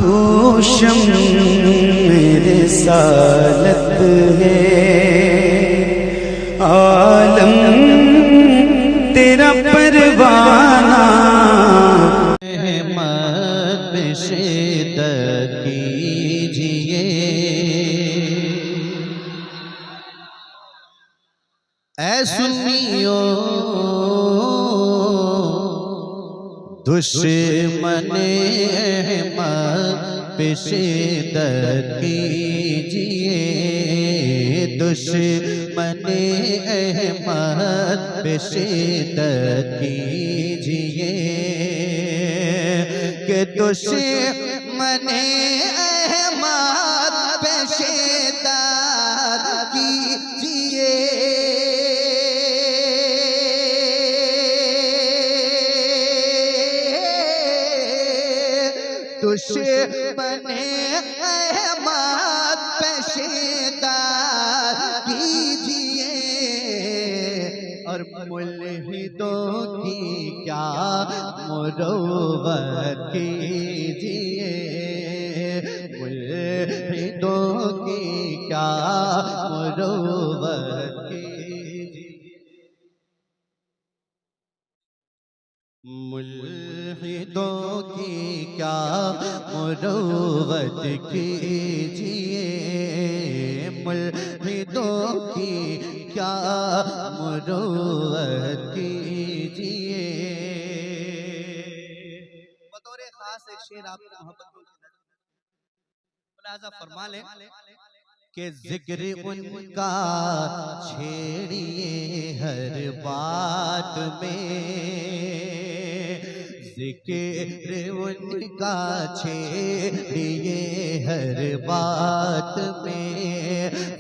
तू शम्म रिसालत है, आलम तेरा परवाना। रहमत शिद्दत कीजिए, ऐ सुन्नियों दुश्मन अहमद पे शिद्दत कीजिए, दुश्मन अहमद पे शिद्दत कीजिए, कि दुश्मन अहमद पे शिद्दत कीजिए। दुश्मन अहमद पे शिद्दत कीजिए, और मुल्हिदों की क्या मुरुव्वत कीजिए, मुल्हिदों की क्या मुरुव्वत कीजिए, मुल्हिदों की क्या मुरुव्वत कीजिए, मुल्हिदों की क्या मुरुव्वत कीजिए। बतौर खास एक शेर आपकी मोहब्बत को मुलाजा फरमा लें कि जिक्र उनका छेड़िए हर बात में, जिक्र उनका छेड़िए हर बात में,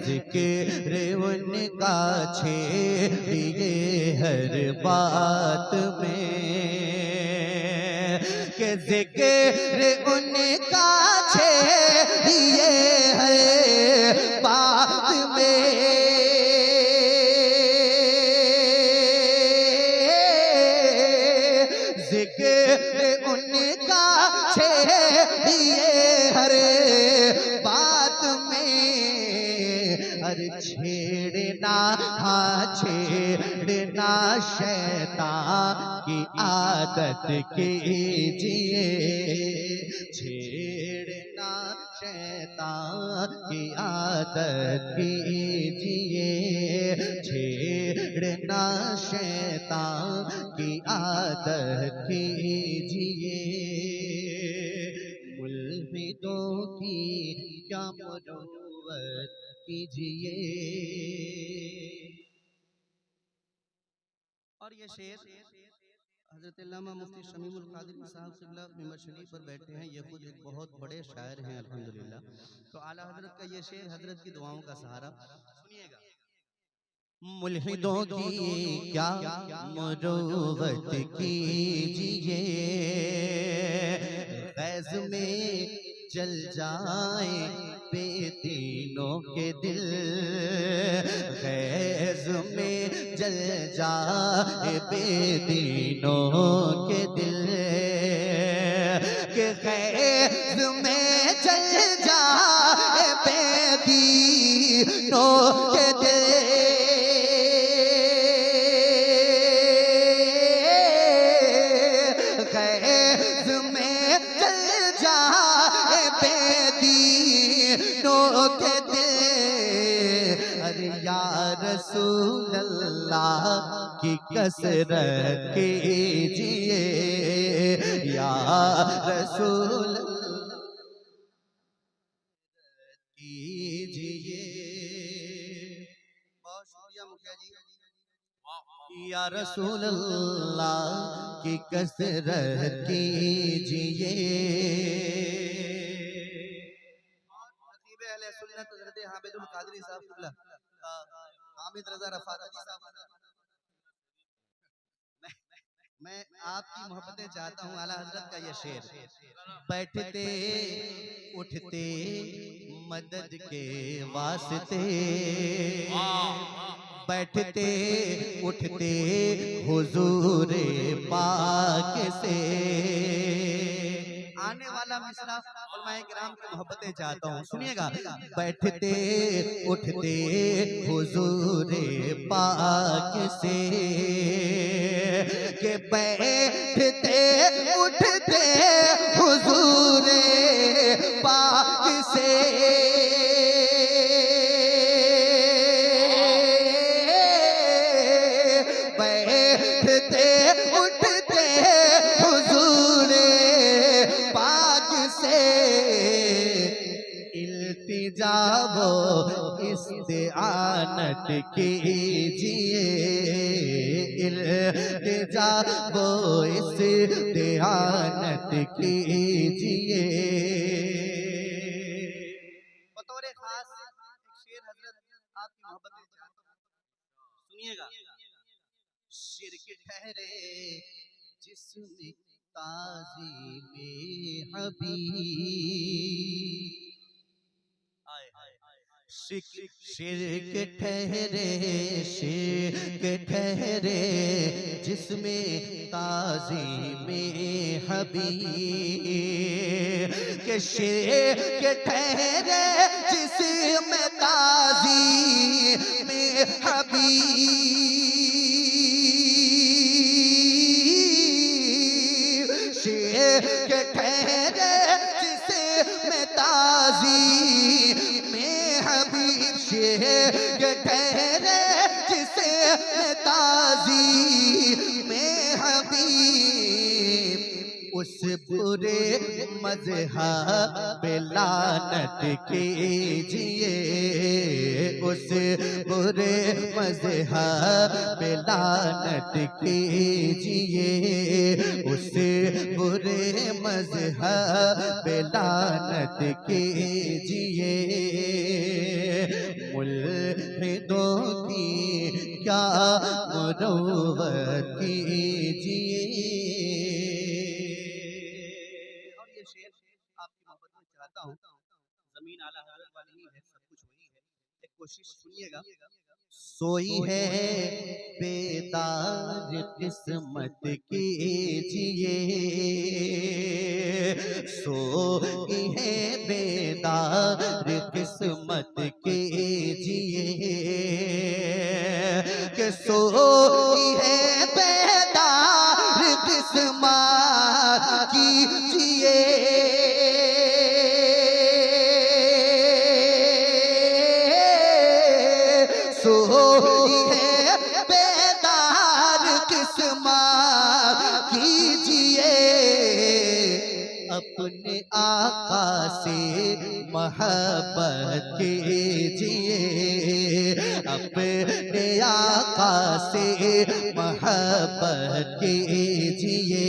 जिक्र उनका छेड़िए हर बात में, कि जिक्र उनका छेड़िए हर बात में, जिक्र उनका छेड़िए हर बात में, अरे छेड़ना हाँ छेड़ना शैतान की आदत कीजिए, छेड़ना शैतान की आदत कीजिए, छेड़ना शैतान की आदत कीजिए, मुल्हिदों की क्या मुरुव्वत कीजिए। और ये शेर हज़रत अल्लामा मुफ्ती शमीमुल कादरी साहब क़िबला मिंबर शरीफ पर बैठे हैं, ये खुद एक बहुत बड़े शायर हैं अल्हम्दुलिल्लाह। तो आला हज़रत का ये शेर हज़रत की दुआओं का सहारा, सुनिएगा। मुल्हिदों की क्या मुरुव्वत कीजिए, ग़ैज़ में जल जाए बेदीनों के दिल, ग़ैज़ में जल जाए बेदीनों के दिल, कि ग़ैज़ में जल जाए बेदीनों के दिल, ग़ैज़ में जल जाए बेदीनों के दिल, अरे या रसूल अल्लाह की कसरत कीजिए, या रसूल कीजिए। बहुत शुक्रिया मुखिया जी। या रसूल अल्लाह की कसरत कीजिए। अहले सुन्नत हज़रत हामिदुल कादरी साहब क़िबला हामिद रज़ा रफ़ाती साहब, मैं आपकी मोहब्बतें चाहता हूँ। आला हज़रत का ये शेर, बैठते उठते मदद के वास्ते, बैठते उठते हुजूरे पाक से, आने वाला मिसरा उलमाए किराम की मोहब्बतें चाहता हूँ, सुनिएगा। बैठते उठते हुजूरे पाक से, के बैठते उठते हुजूरे पाक से, बैठते उठते हुजूरे पाक से, इल्तिजा वो इस्तिआनत कीजिए, इल्तिजा वो इस्तिआनत कीजिए। बतौर खास एक शेर हजरत आपकी मोहब्बत में चाहता हूं, सुनिएगा। शिरक ठहरे जिसमें ताज़ीमे हबीब, शिरक ठहरे, शिरक ठहरे जिसमें ताज़ीमे हबीब, के शिरक ठहरे जिसमें ताज़ीमे हबीब, शिरक ठहरे जिसमें ताज़ीमे हबीब, शिरक ठहरे जिसमें ताज़ीमे हबीब, उस बुरे मज़हब पे लानत कीजिए, उस बुरे मज़हब पे लानत कीजिए, उस बुरे मज़हब पे लानत कीजिए। मुल्हिदों की क्या मुरुव्वत कीजिए। और ये शेर आपकी मोहब्बत में चाहता हूँ, जमीन आला हज़रत वाली ही है, सब कुछ वही है, एक कोशिश सुनिएगा। सोई है बेदार किस्मत कीजिए, सोई है बेदार किस्मत कीजिए, के सोई है बेदार किस्मत कीजिए, सोई है बेदार किस्मत कीजिए, अपने आका से मोहब्बत कीजिए, अपने आका से मोहब्बत कीजिए,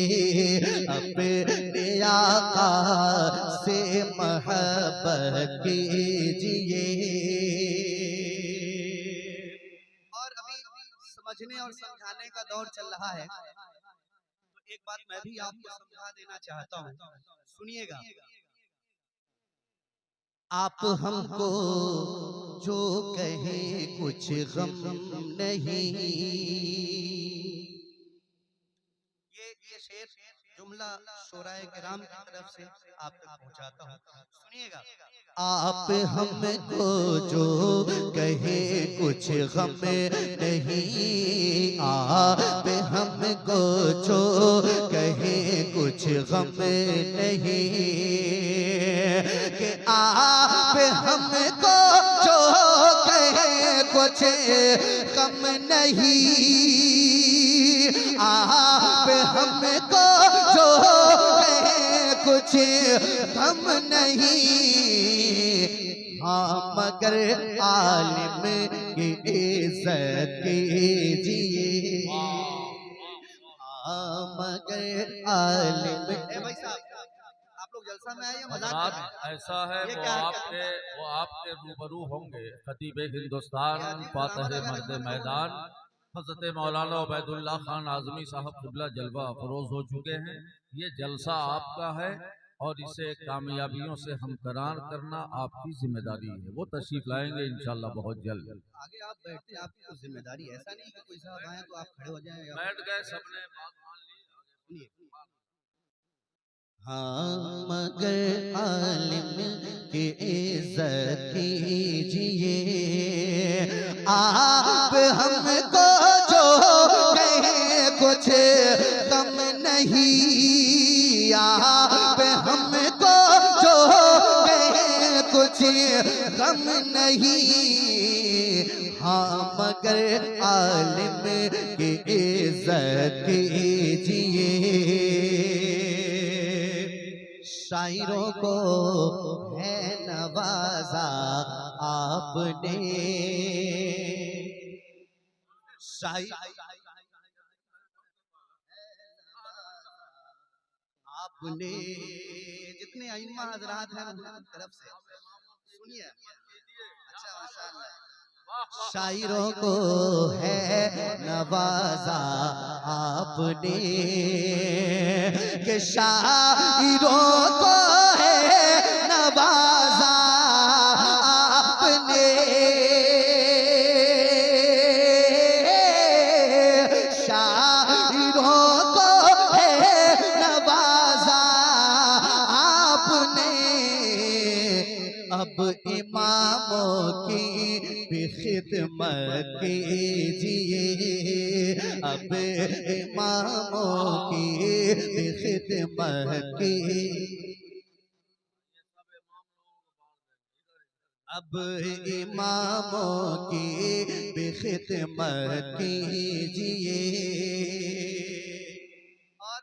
अपने आका से मोहब्बत कीजिए। और अभी समझने और समझाने का दौर चल रहा है, तो एक बात मैं भी आपको समझा देना चाहता हूँ, सुनिएगा। आप हमको जो कहें कुछ गम नहीं, ये शेर जुमला शोराए किराम की तरफ से आप तक पहुंचाता हूँ, सुनिएगा। आप हमको जो कहे कुछ गम नहीं, आप हमको जो कहे कुछ गम नहीं, कि आप हमको जो कहे कुछ गम नहीं, आप हमको जो कहे कुछ गम नहीं, हाँ मगर आलिम की इज्जत कीजिए, हाँ मगर आलिम। भाई साहब, आप लोग जलसा में आए या मजाक कर रहे हैं? ऐसा है वो आपके रूबरू होंगे। खतीब हिंदुस्तान, फातह मर्द मैदान हज़रत मौलाना उबैदुल्लाह खान आज़मी साहब क़िबला जलवा अफरोज़ हो चुके हैं। ये जलसा आपका है और इसे कामयाबियों से हमकरार करना आपकी जिम्मेदारी है। वो तशरीफ लाएंगे इंशाअल्लाह बहुत जल्द। आगे आप बैठते हैं, आपकी तो जिम्मेदारी, ऐसा नहीं कि कोई साहब आए तो आप खड़े हो जाएं। बैठ गए, सबने बात मान ली। सुनिए, हाँ मगर आलिम की इज्जत कीजिए, आप हमको जो कहे कुछ कम नहीं, आप हमको जो कहे कुछ गम नहीं, हाँ मगर आलिम की इज्जत कीजिए। शायरों को है नवाजा आपने, आपने जितने अइम्मा हजरात हैं उनकी तरफ से सुनिए। अच्छा माशाअल्लाह। शायरों को है नवाजा आपने, कि शायरों को है नवाजा आपने, शायरों को है नवाजा आपने। अब इमामों की भी खिदमत कीजिए, अब इमामों की भी खिदमत कीजिए, अब इमामों की भी खिदमत कीजिए। और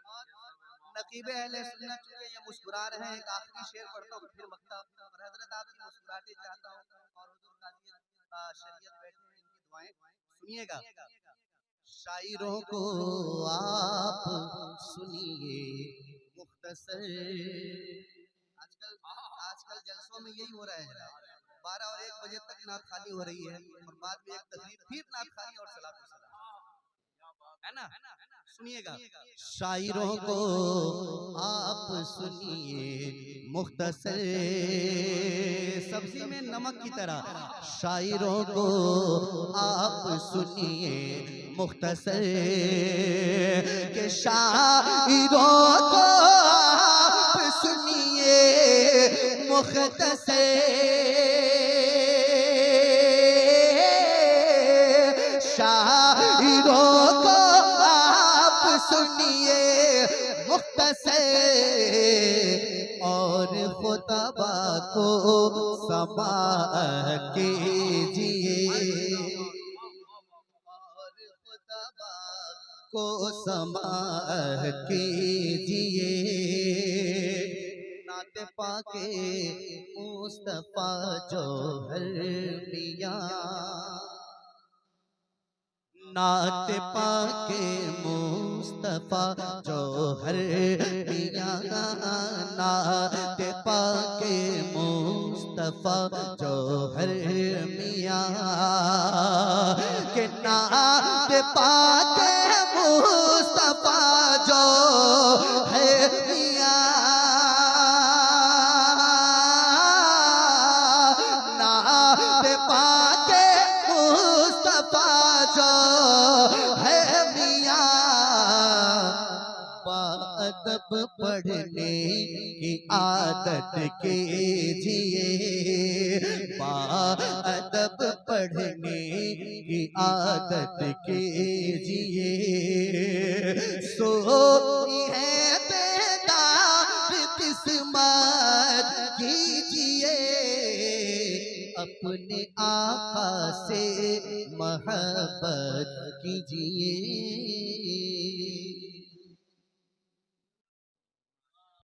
नकीबे अहले सुन्नत चूंकि ये मुस्कुरा रहे हैं, एक आखिरी शेर पढ़ता हूँ फिर मक्ता और हजरत आपकी मुस्कुराहटें चाहता हूँ और हुजूर काजी शरीयत बैठे हैं, इनकी दुआएं सुनिएगा। शायरों को आप सुनिए मुख्तसर, आजकल जलसों में यही हो रहा है जनाब, 12 और 1 बजे तक नात खानी हो रही है और बाद में एक तकरीर फिर नात खानी और सलात व सलाम, है ना? सुनिएगा। शायरों को आप सुनिए मुख्तसर, सब्जी में नमक की तरह, शायरों को आप सुनिए मुख्तसर, के शायरों को आप सुनिए मुख्तसर, शायरों को आप सुनिए मुख्तसर, और खुतबा को समाअत कीजिए, और खुतबा को समाअत कीजिए। नाते पाके मुस्तफा जो हर मियां, नात पाके मुस्तफा जो हर मियां, नात पाके मुस्तफा जो हर मियां, के नात पाके मुस्तफा जो है मियां, नात पाके मुस्तफा जो है मियां, बाअदब पढ़ने की आदत कीजिए, बाअदब पढ़ने की आदत कीजिए। सोई है बेदार किस्मत कीजिए, अपने आका से मोहब्बत कीजिए।